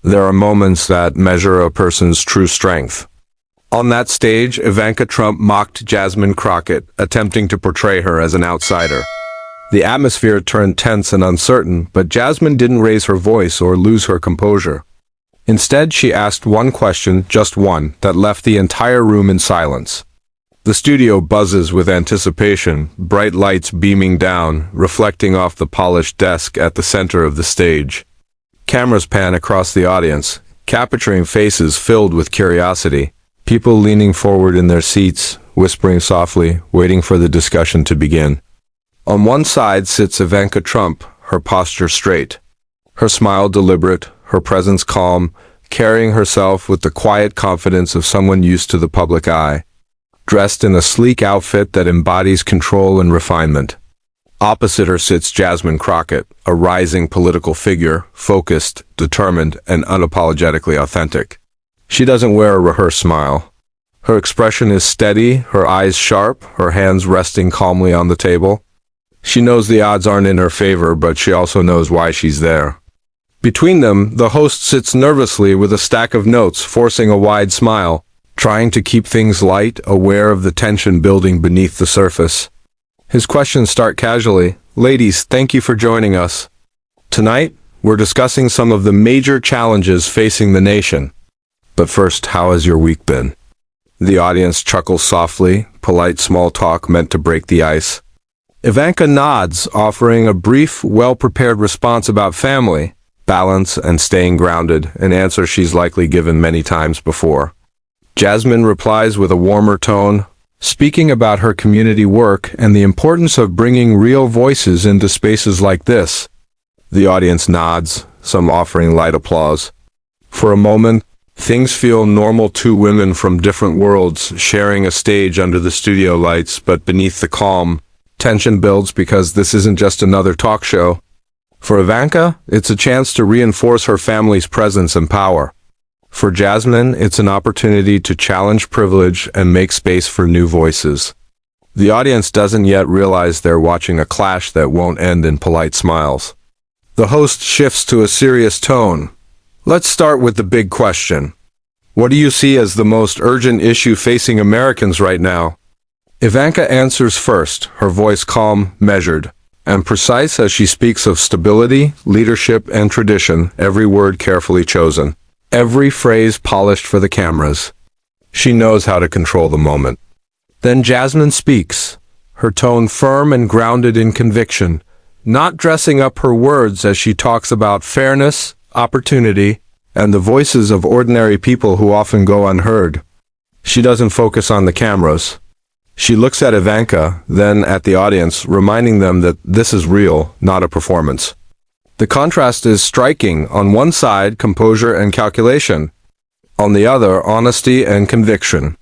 There are moments that measure a person's true strength. On that stage, Ivanka Trump mocked Jasmine Crockett, attempting to portray her as an outsider. The atmosphere turned tense and uncertain, but Jasmine didn't raise her voice or lose her composure. Instead, she asked one question, just one, that left the entire room in silence. The studio buzzes with anticipation, bright lights beaming down, reflecting off the polished desk at the center of the stage. Cameras pan across the audience, capturing faces filled with curiosity. People leaning forward in their seats, whispering softly, waiting for the discussion to begin. On one side sits Ivanka Trump, her posture straight, her smile deliberate, her presence calm, carrying herself with the quiet confidence of someone used to the public eye, dressed in a sleek outfit that embodies control and refinement. Opposite her sits Jasmine Crockett, a rising political figure, focused, determined, and unapologetically authentic. She doesn't wear a rehearsed smile. Her expression is steady, her eyes sharp, her hands resting calmly on the table. She knows the odds aren't in her favor, but she also knows why she's there. Between them, the host sits nervously with a stack of notes, forcing a wide smile, trying to keep things light, aware of the tension building beneath the surface. His questions start casually. Ladies, thank you for joining us. Tonight, we're discussing some of the major challenges facing the nation. But first, how has your week been? The audience chuckles softly, polite small talk meant to break the ice. Ivanka nods, offering a brief, well-prepared response about family, balance, and staying grounded, an answer she's likely given many times before. Jasmine replies with a warmer tone, speaking about her community work and the importance of bringing real voices into spaces like this. The audience nods, some offering light applause. For a moment, things feel normal. Two women from different worlds sharing a stage under the studio lights, but beneath the calm, tension builds because this isn't just another talk show. For Ivanka, it's a chance to reinforce her family's presence and power. For Jasmine, it's an opportunity to challenge privilege and make space for new voices. The audience doesn't yet realize they're watching a clash that won't end in polite smiles. The host shifts to a serious tone. Let's start with the big question. What do you see as the most urgent issue facing Americans right now? Ivanka answers first, her voice calm, measured, and precise as she speaks of stability, leadership, and tradition, every word carefully chosen, every phrase polished for the cameras. She knows how to control the moment. Then Jasmine speaks, her tone firm and grounded in conviction, not dressing up her words as she talks about fairness, opportunity, and the voices of ordinary people who often go unheard. She doesn't focus on the cameras. She looks at Ivanka, then at the audience, reminding them that this is real, not a performance. The contrast is striking. On one side, composure and calculation. On the other, honesty and conviction.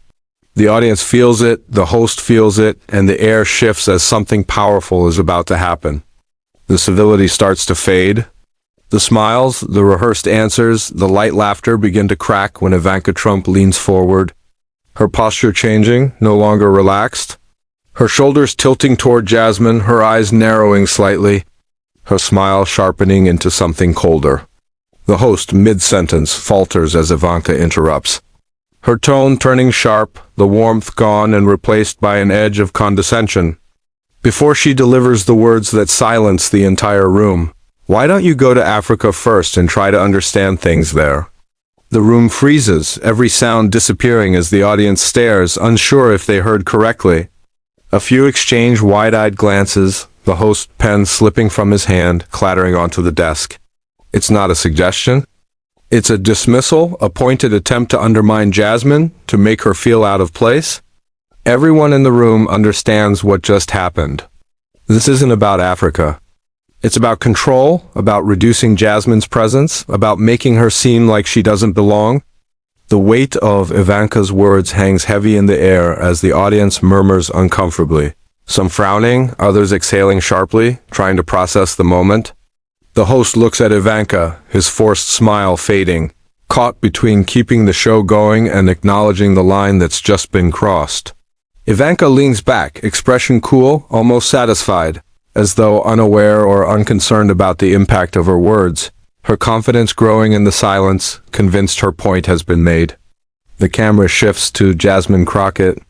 The audience feels it, the host feels it, and the air shifts as something powerful is about to happen. The civility starts to fade. The smiles, the rehearsed answers, the light laughter begin to crack when Ivanka Trump leans forward, her posture changing, no longer relaxed, her shoulders tilting toward Jasmine, her eyes narrowing slightly, her smile sharpening into something colder. The host, mid-sentence, falters as Ivanka interrupts, her tone turning sharp, the warmth gone and replaced by an edge of condescension. Before she delivers the words that silence the entire room, "Why don't you go to Africa first and try to understand things there?" The room freezes, every sound disappearing as the audience stares, unsure if they heard correctly. A few exchange wide-eyed glances, the host pen slipping from his hand, clattering onto the desk. It's not a suggestion. It's a dismissal, a pointed attempt to undermine Jasmine, to make her feel out of place. Everyone in the room understands what just happened. This isn't about Africa. It's about control, about reducing Jasmine's presence, about making her seem like she doesn't belong. The weight of Ivanka's words hangs heavy in the air as the audience murmurs uncomfortably, some frowning, others exhaling sharply, trying to process the moment. The host looks at Ivanka, his forced smile fading, caught between keeping the show going and acknowledging the line that's just been crossed. Ivanka leans back, expression cool, almost satisfied, as though unaware or unconcerned about the impact of her words. Her confidence growing in the silence, convinced her point has been made. The camera shifts to Jasmine Crockett.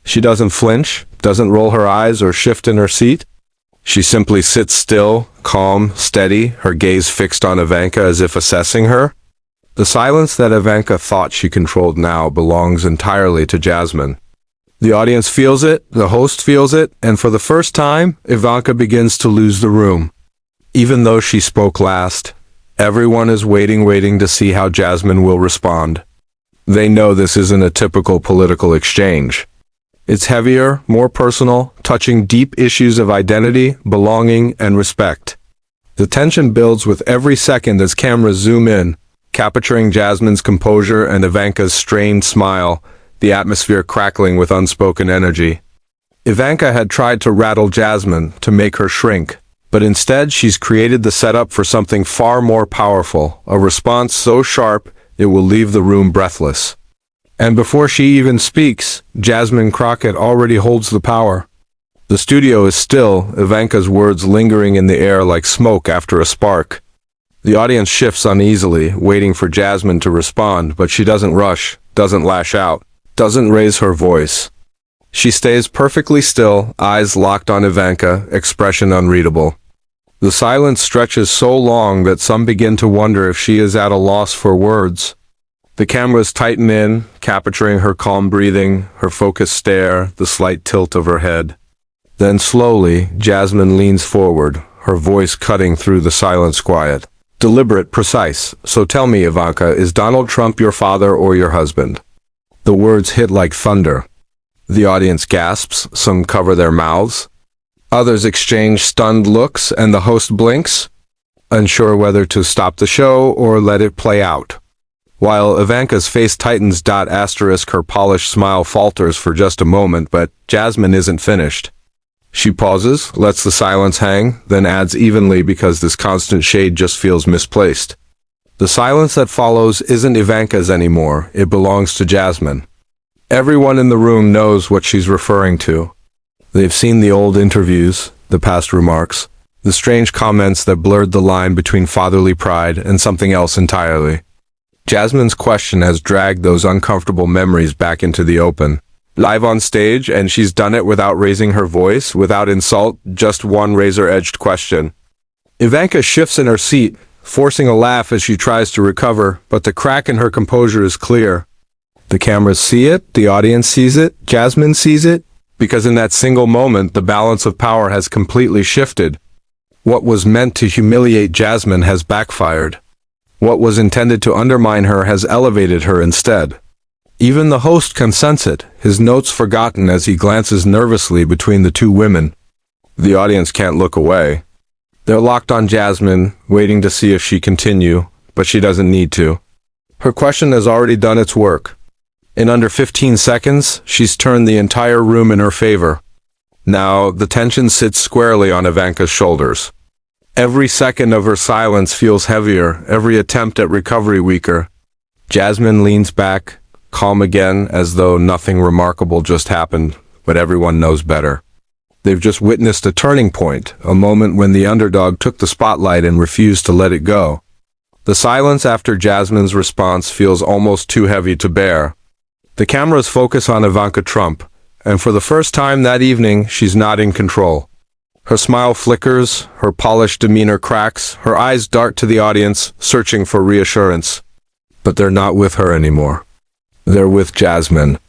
She doesn't flinch, doesn't roll her eyes or shift in her seat. She simply sits still, calm, steady, her gaze fixed on Ivanka as if assessing her. The silence that Ivanka thought she controlled now belongs entirely to Jasmine. The audience feels it, the host feels it, and for the first time, Ivanka begins to lose the room. Even though she spoke last, everyone is waiting to see how Jasmine will respond. They know this isn't a typical political exchange. It's heavier, more personal, touching deep issues of identity, belonging, and respect. The tension builds with every second as cameras zoom in, capturing Jasmine's composure and Ivanka's strained smile, the atmosphere crackling with unspoken energy. Ivanka had tried to rattle Jasmine, to make her shrink, but instead she's created the setup for something far more powerful, a response so sharp it will leave the room breathless. And before she even speaks, Jasmine Crockett already holds the power. The studio is still, Ivanka's words lingering in the air like smoke after a spark. The audience shifts uneasily, waiting for Jasmine to respond, but she doesn't rush, doesn't lash out, doesn't raise her voice. She stays perfectly still, eyes locked on Ivanka, expression unreadable. The silence stretches so long that some begin to wonder if she is at a loss for words. The cameras tighten in, capturing her calm breathing, her focused stare, the slight tilt of her head. Then slowly, Jasmine leans forward, her voice cutting through the silence quiet. Deliberate, precise. So tell me, Ivanka, is Donald Trump your father or your husband? The words hit like thunder. The audience gasps, some cover their mouths. Others exchange stunned looks, and the host blinks, unsure whether to stop the show or let it play out. While Ivanka's face tightens, her polished smile falters for just a moment, but Jasmine isn't finished. She pauses, lets the silence hang, then adds evenly because this constant shade just feels misplaced. The silence that follows isn't Ivanka's anymore, it belongs to Jasmine. Everyone in the room knows what she's referring to. They've seen the old interviews, the past remarks, the strange comments that blurred the line between fatherly pride and something else entirely. Jasmine's question has dragged those uncomfortable memories back into the open. Live on stage, and she's done it without raising her voice, without insult, just one razor-edged question. Ivanka shifts in her seat, forcing a laugh as she tries to recover, but the crack in her composure is clear. The cameras see it, the audience sees it, Jasmine sees it, because in that single moment the balance of power has completely shifted. What was meant to humiliate Jasmine has backfired. What was intended to undermine her has elevated her instead. Even the host can sense it, his notes forgotten as he glances nervously between the two women. The audience can't look away. They're locked on Jasmine, waiting to see if she continue, but she doesn't need to. Her question has already done its work. In under 15 seconds, she's turned the entire room in her favor. Now, the tension sits squarely on Ivanka's shoulders. Every second of her silence feels heavier, every attempt at recovery weaker. Jasmine leans back, calm again, as though nothing remarkable just happened, but everyone knows better. They've just witnessed a turning point, a moment when the underdog took the spotlight and refused to let it go. The silence after Jasmine's response feels almost too heavy to bear. The cameras focus on Ivanka Trump, and for the first time that evening, she's not in control. Her smile flickers, her polished demeanor cracks, her eyes dart to the audience, searching for reassurance. But they're not with her anymore. They're with Jasmine.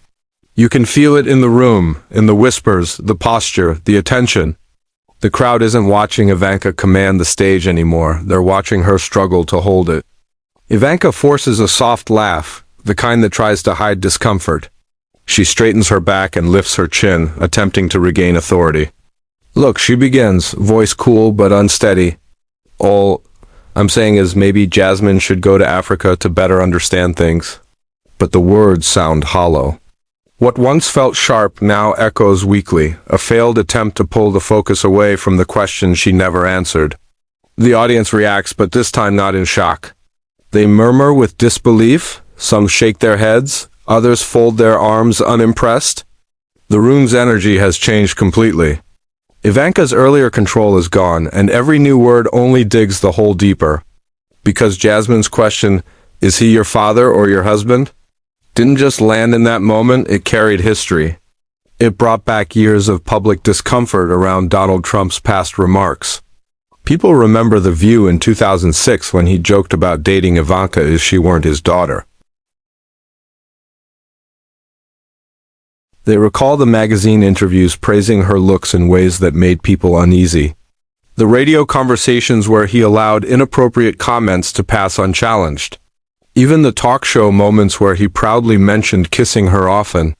You can feel it in the room, in the whispers, the posture, the attention. The crowd isn't watching Ivanka command the stage anymore, they're watching her struggle to hold it. Ivanka forces a soft laugh, the kind that tries to hide discomfort. She straightens her back and lifts her chin, attempting to regain authority. Look, she begins, voice cool but unsteady. All I'm saying is maybe Jasmine should go to Africa to better understand things. But the words sound hollow. What once felt sharp now echoes weakly, a failed attempt to pull the focus away from the question she never answered. The audience reacts, but this time not in shock. They murmur with disbelief, some shake their heads, others fold their arms unimpressed. The room's energy has changed completely. Ivanka's earlier control is gone, and every new word only digs the hole deeper. Because Jasmine's question, "Is he your father or your husband?" didn't just land in that moment, it carried history. It brought back years of public discomfort around Donald Trump's past remarks. People remember The View in 2006 when he joked about dating Ivanka as she weren't his daughter. They recall the magazine interviews praising her looks in ways that made people uneasy. The radio conversations where he allowed inappropriate comments to pass unchallenged. Even the talk show moments where he proudly mentioned kissing her often.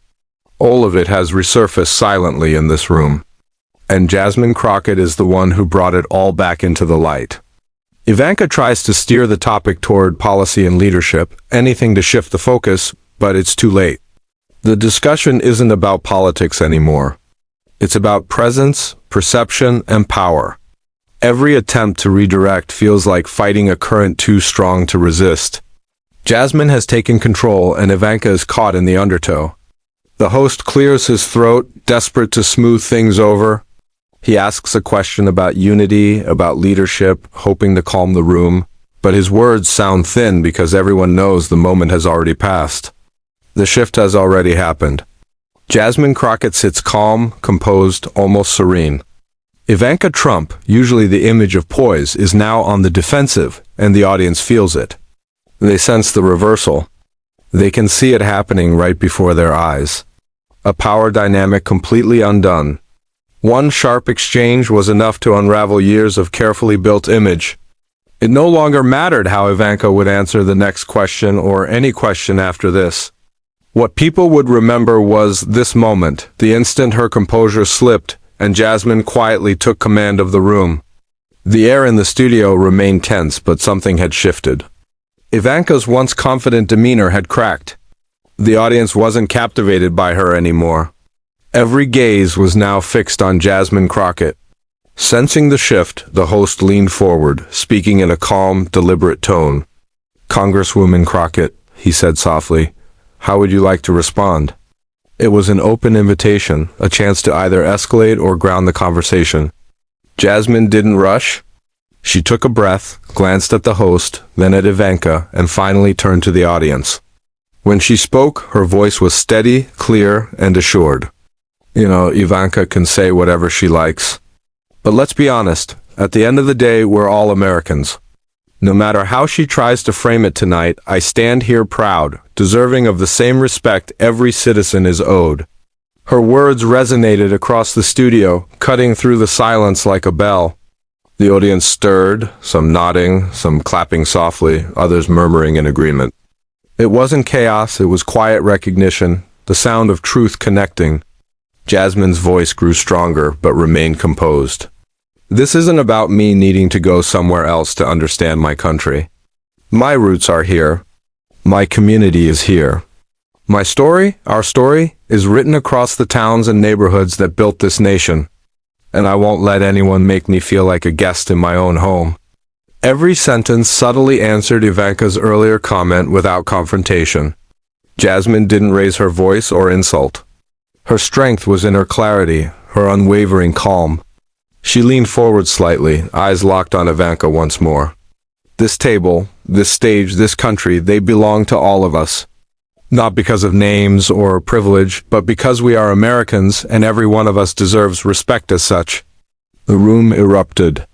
All of it has resurfaced silently in this room. And Jasmine Crockett is the one who brought it all back into the light. Ivanka tries to steer the topic toward policy and leadership, anything to shift the focus, but it's too late. The discussion isn't about politics anymore. It's about presence, perception, and power. Every attempt to redirect feels like fighting a current too strong to resist. Jasmine has taken control and Ivanka is caught in the undertow. The host clears his throat, desperate to smooth things over. He asks a question about unity, about leadership, hoping to calm the room, but his words sound thin because everyone knows the moment has already passed. The shift has already happened. Jasmine Crockett sits calm, composed, almost serene. Ivanka Trump, usually the image of poise, is now on the defensive, and the audience feels it. They sense the reversal. They can see it happening right before their eyes. A power dynamic completely undone. One sharp exchange was enough to unravel years of carefully built image. It no longer mattered how Ivanka would answer the next question or any question after this. What people would remember was this moment, the instant her composure slipped, and Jasmine quietly took command of the room. The air in the studio remained tense, but something had shifted. Ivanka's once confident demeanor had cracked. The audience wasn't captivated by her anymore. Every gaze was now fixed on Jasmine Crockett. Sensing the shift, the host leaned forward, speaking in a calm, deliberate tone. "Congresswoman Crockett," he said softly, "how would you like to respond?" It was an open invitation, a chance to either escalate or ground the conversation. Jasmine didn't rush. She took a breath, glanced at the host, then at Ivanka, and finally turned to the audience. When she spoke, her voice was steady, clear, and assured. Ivanka can say whatever she likes. But let's be honest, at the end of the day, we're all Americans. No matter how she tries to frame it tonight, I stand here proud, deserving of the same respect every citizen is owed. Her words resonated across the studio, cutting through the silence like a bell. The audience stirred, some nodding, some clapping softly, others murmuring in agreement. It wasn't chaos, it was quiet recognition, the sound of truth connecting. Jasmine's voice grew stronger, but remained composed. This isn't about me needing to go somewhere else to understand my country. My roots are here. My community is here. My story, our story, is written across the towns and neighborhoods that built this nation. And I won't let anyone make me feel like a guest in my own home. Every sentence subtly answered Ivanka's earlier comment without confrontation. Jasmine didn't raise her voice or insult. Her strength was in her clarity, her unwavering calm. She leaned forward slightly, eyes locked on Ivanka once more. This table, this stage, this country, they belong to all of us. Not because of names or privilege, but because we are Americans and every one of us deserves respect as such. The room erupted.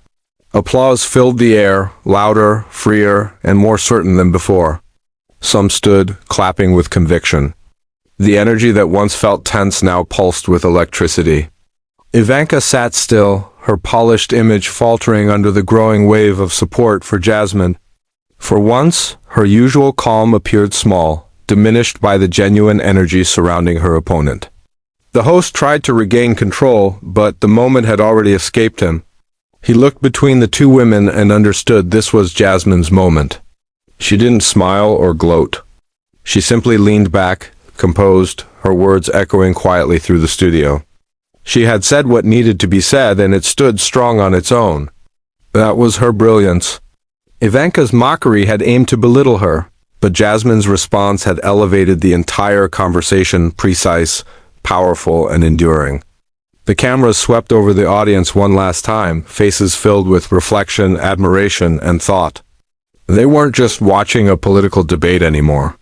Applause filled the air, louder, freer, and more certain than before. Some stood, clapping with conviction. The energy that once felt tense now pulsed with electricity. Ivanka sat still, her polished image faltering under the growing wave of support for Jasmine. For once, her usual calm appeared small, diminished by the genuine energy surrounding her opponent. The host tried to regain control, but the moment had already escaped him. He looked between the two women and understood this was Jasmine's moment. She didn't smile or gloat. She simply leaned back, composed, her words echoing quietly through the studio. She had said what needed to be said, and it stood strong on its own. That was her brilliance. Ivanka's mockery had aimed to belittle her, but Jasmine's response had elevated the entire conversation, precise, powerful, and enduring. The cameras swept over the audience one last time, faces filled with reflection, admiration, and thought. They weren't just watching a political debate anymore.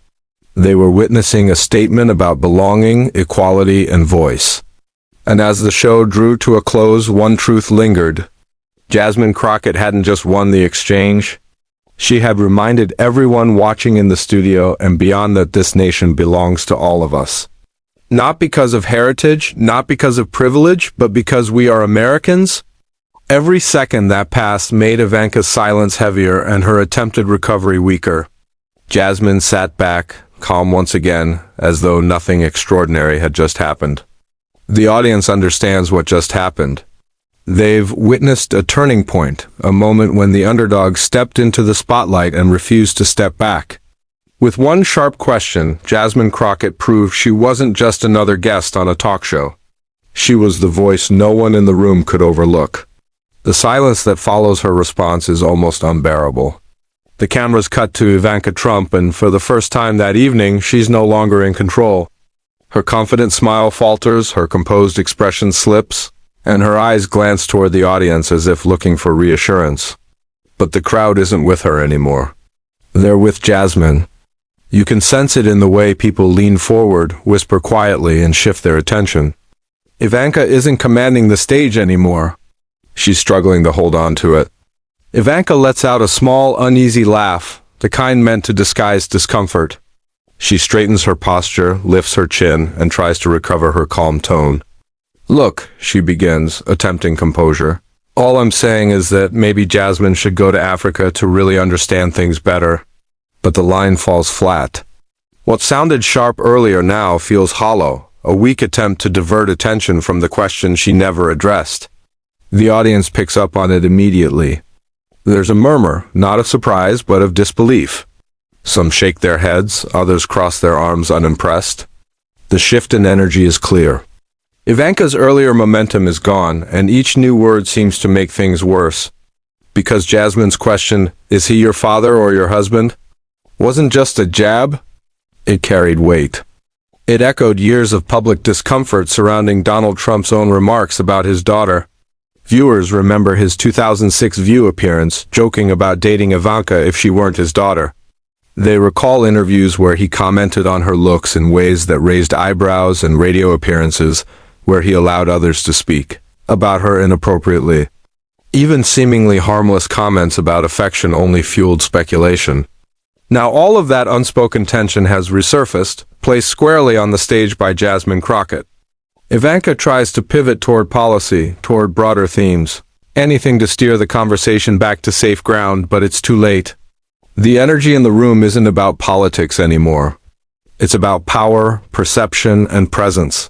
They were witnessing a statement about belonging, equality, and voice. And as the show drew to a close, one truth lingered. Jasmine Crockett hadn't just won the exchange. She had reminded everyone watching in the studio and beyond that this nation belongs to all of us. Not because of heritage, not because of privilege, but because we are Americans. Every second that passed made Ivanka's silence heavier and her attempted recovery weaker. Jasmine sat back, calm once again, as though nothing extraordinary had just happened. The audience understands what just happened. They've witnessed a turning point, a moment when the underdog stepped into the spotlight and refused to step back. With one sharp question, Jasmine Crockett proved she wasn't just another guest on a talk show. She was the voice no one in the room could overlook. The silence that follows her response is almost unbearable. The cameras cut to Ivanka Trump, and for the first time that evening, she's no longer in control. Her confident smile falters, her composed expression slips, and her eyes glance toward the audience as if looking for reassurance. But the crowd isn't with her anymore. They're with Jasmine. You can sense it in the way people lean forward, whisper quietly, and shift their attention. Ivanka isn't commanding the stage anymore. She's struggling to hold on to it. Ivanka lets out a small, uneasy laugh, the kind meant to disguise discomfort. She straightens her posture, lifts her chin, and tries to recover her calm tone. "Look," she begins, attempting composure. "All I'm saying is that maybe Jasmine should go to Africa to really understand things better." But the line falls flat. What sounded sharp earlier now feels hollow, a weak attempt to divert attention from the question she never addressed. The audience picks up on it immediately. There's a murmur, not of surprise, but of disbelief. Some shake their heads, others cross their arms unimpressed. The shift in energy is clear. Ivanka's earlier momentum is gone, and each new word seems to make things worse. Because Jasmine's question, "Is he your father or your husband?" wasn't just a jab, it carried weight. It echoed years of public discomfort surrounding Donald Trump's own remarks about his daughter. Viewers remember his 2006 View appearance, joking about dating Ivanka if she weren't his daughter. They recall interviews where he commented on her looks in ways that raised eyebrows and radio appearances where he allowed others to speak about her inappropriately. Even seemingly harmless comments about affection only fueled speculation. Now all of that unspoken tension has resurfaced, placed squarely on the stage by Jasmine Crockett. Ivanka tries to pivot toward policy, toward broader themes. Anything to steer the conversation back to safe ground, but it's too late. The energy in the room isn't about politics anymore. It's about power, perception, and presence.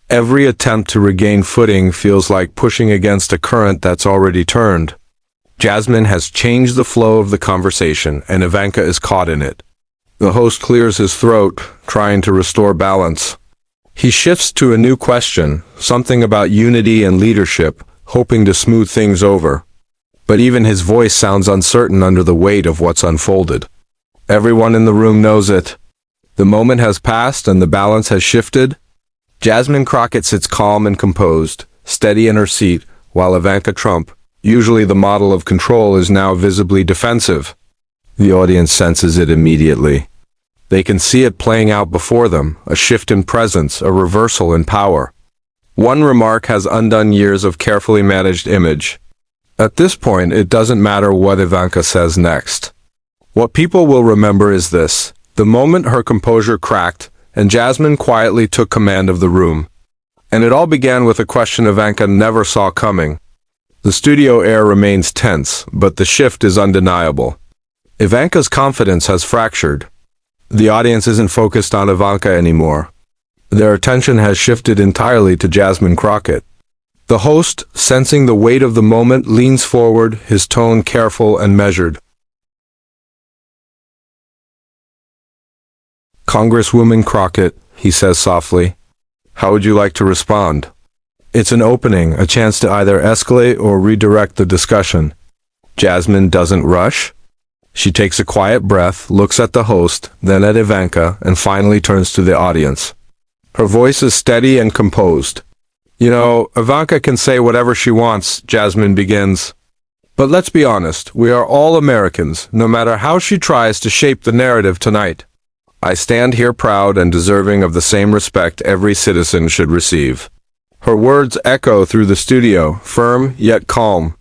Every attempt to regain footing feels like pushing against a current that's already turned. Jasmine has changed the flow of the conversation, and Ivanka is caught in it. The host clears his throat, trying to restore balance. He shifts to a new question, something about unity and leadership, hoping to smooth things over. But even his voice sounds uncertain under the weight of what's unfolded. Everyone in the room knows it. The moment has passed and the balance has shifted. Jasmine Crockett sits calm and composed, steady in her seat, while Ivanka Trump, usually the model of control, is now visibly defensive. The audience senses it immediately. They can see it playing out before them, a shift in presence, a reversal in power. One remark has undone years of carefully managed image. At this point, it doesn't matter what Ivanka says next. What people will remember is this: the moment her composure cracked, and Jasmine quietly took command of the room. And it all began with a question Ivanka never saw coming. The studio air remains tense, but the shift is undeniable. Ivanka's confidence has fractured. The audience isn't focused on Ivanka anymore. Their attention has shifted entirely to Jasmine Crockett. The host, sensing the weight of the moment, leans forward, his tone careful and measured. "Congresswoman Crockett," he says softly, "how would you like to respond?" It's an opening, a chance to either escalate or redirect the discussion. Jasmine doesn't rush. She takes a quiet breath, looks at the host, then at Ivanka, and finally turns to the audience. Her voice is steady and composed. "You know, Ivanka can say whatever she wants," Jasmine begins. But let's be honest, we are all Americans, no matter how she tries to shape the narrative tonight. I stand here proud and deserving of the same respect every citizen should receive. Her words echo through the studio, firm yet calm.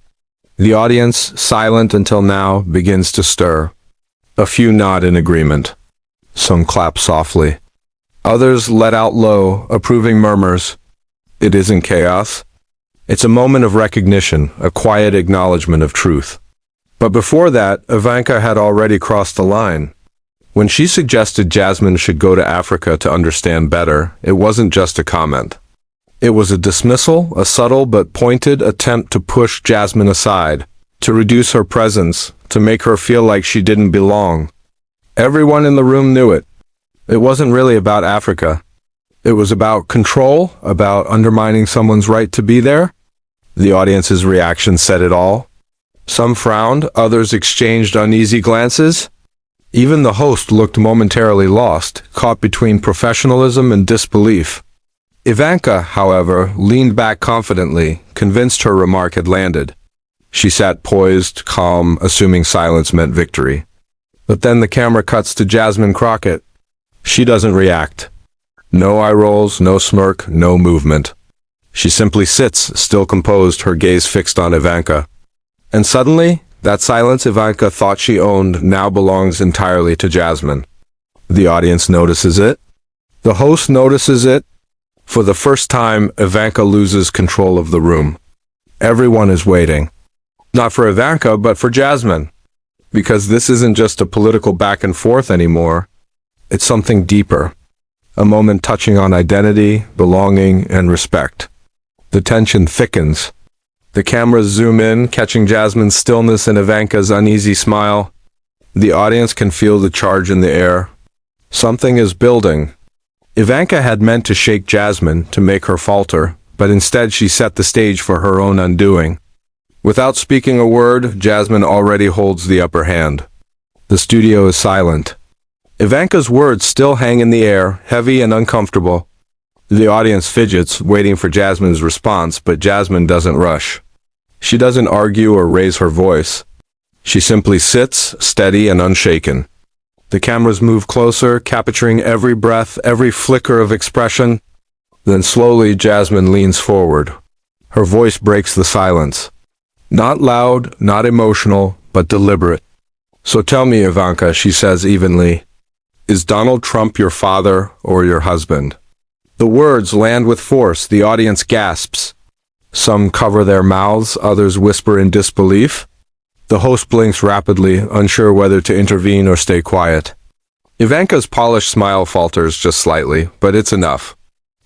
The audience, silent until now, begins to stir. A few nod in agreement. Some clap softly. Others let out low, approving murmurs. It isn't chaos. It's a moment of recognition, a quiet acknowledgement of truth. But before that, Ivanka had already crossed the line. When she suggested Jasmine should go to Africa to understand better, it wasn't just a comment. It was a dismissal, a subtle but pointed attempt to push Jasmine aside, to reduce her presence, to make her feel like she didn't belong. Everyone in the room knew it. It wasn't really about Africa. It was about control, about undermining someone's right to be there. The audience's reaction said it all. Some frowned, others exchanged uneasy glances. Even the host looked momentarily lost, caught between professionalism and disbelief. Ivanka, however, leaned back confidently, convinced her remark had landed. She sat poised, calm, assuming silence meant victory. But then the camera cuts to Jasmine Crockett. She doesn't react. No eye rolls, no smirk, no movement. She simply sits, still composed, her gaze fixed on Ivanka. And suddenly, that silence Ivanka thought she owned now belongs entirely to Jasmine. The audience notices it. The host notices it. For the first time, Ivanka loses control of the room. Everyone is waiting. Not for Ivanka, but for Jasmine. Because this isn't just a political back and forth anymore. It's something deeper. A moment touching on identity, belonging, and respect. The tension thickens. The cameras zoom in, catching Jasmine's stillness and Ivanka's uneasy smile. The audience can feel the charge in the air. Something is building. Ivanka had meant to shake Jasmine, to make her falter, but instead she set the stage for her own undoing. Without speaking a word, Jasmine already holds the upper hand. The studio is silent. Ivanka's words still hang in the air, heavy and uncomfortable. The audience fidgets, waiting for Jasmine's response, but Jasmine doesn't rush. She doesn't argue or raise her voice. She simply sits, steady and unshaken. The cameras move closer, capturing every breath, every flicker of expression. Then slowly, Jasmine leans forward. Her voice breaks the silence. Not loud, not emotional, but deliberate. So tell me, Ivanka, she says evenly, is Donald Trump your father or your husband? The words land with force, the audience gasps. Some cover their mouths, others whisper in disbelief. The host blinks rapidly, unsure whether to intervene or stay quiet. Ivanka's polished smile falters just slightly, but it's enough.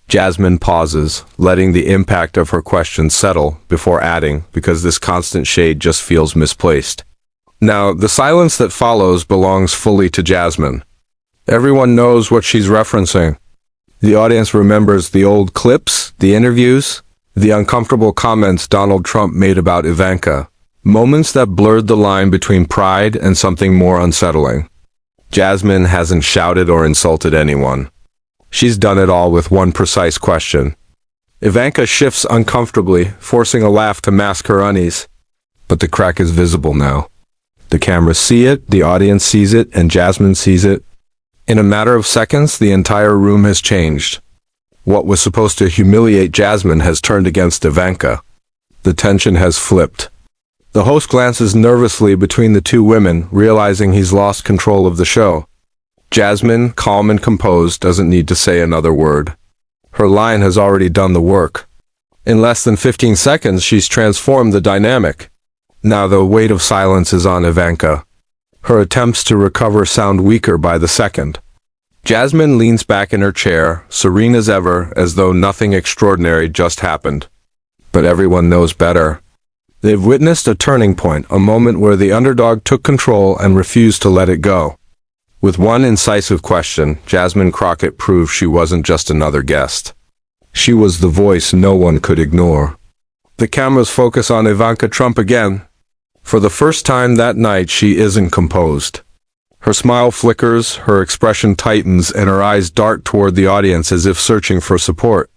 Jasmine pauses, letting the impact of her question settle before adding, because this constant shade just feels misplaced. Now, the silence that follows belongs fully to Jasmine. Everyone knows what she's referencing. The audience remembers the old clips, the interviews, the uncomfortable comments Donald Trump made about Ivanka. Moments that blurred the line between pride and something more unsettling. Jasmine hasn't shouted or insulted anyone. She's done it all with one precise question. Ivanka shifts uncomfortably, forcing a laugh to mask her unease. But the crack is visible now. The cameras see it, the audience sees it, and Jasmine sees it. In a matter of seconds, the entire room has changed. What was supposed to humiliate Jasmine has turned against Ivanka. The tension has flipped. The host glances nervously between the two women, realizing he's lost control of the show. Jasmine, calm and composed, doesn't need to say another word. Her line has already done the work. In less than 15 seconds, she's transformed the dynamic. Now the weight of silence is on Ivanka. Her attempts to recover sound weaker by the second. Jasmine leans back in her chair, serene as ever, as though nothing extraordinary just happened. But everyone knows better. They've witnessed a turning point, a moment where the underdog took control and refused to let it go. With one incisive question, Jasmine Crockett proved she wasn't just another guest. She was the voice no one could ignore. The cameras focus on Ivanka Trump again. For the first time that night, she isn't composed. Her smile flickers, her expression tightens, and her eyes dart toward the audience as if searching for support.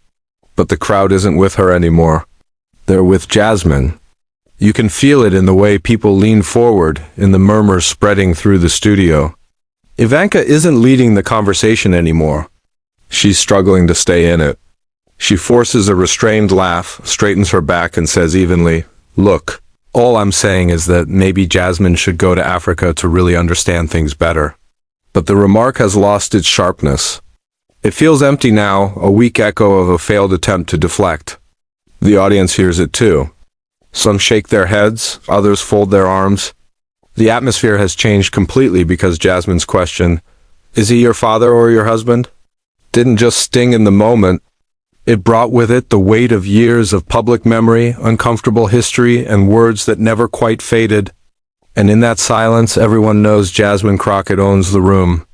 But the crowd isn't with her anymore. They're with Jasmine. You can feel it in the way people lean forward, in the murmurs spreading through the studio. Ivanka isn't leading the conversation anymore. She's struggling to stay in it. She forces a restrained laugh, straightens her back, and says evenly, "Look, all I'm saying is that maybe Jasmine should go to Africa to really understand things better." But the remark has lost its sharpness. It feels empty now, a weak echo of a failed attempt to deflect. The audience hears it too. Some shake their heads, others fold their arms. The atmosphere has changed completely because Jasmine's question, "Is he your father or your husband?" didn't just sting in the moment. It brought with it the weight of years of public memory, uncomfortable history, and words that never quite faded. And in that silence, everyone knows Jasmine Crockett owns the room.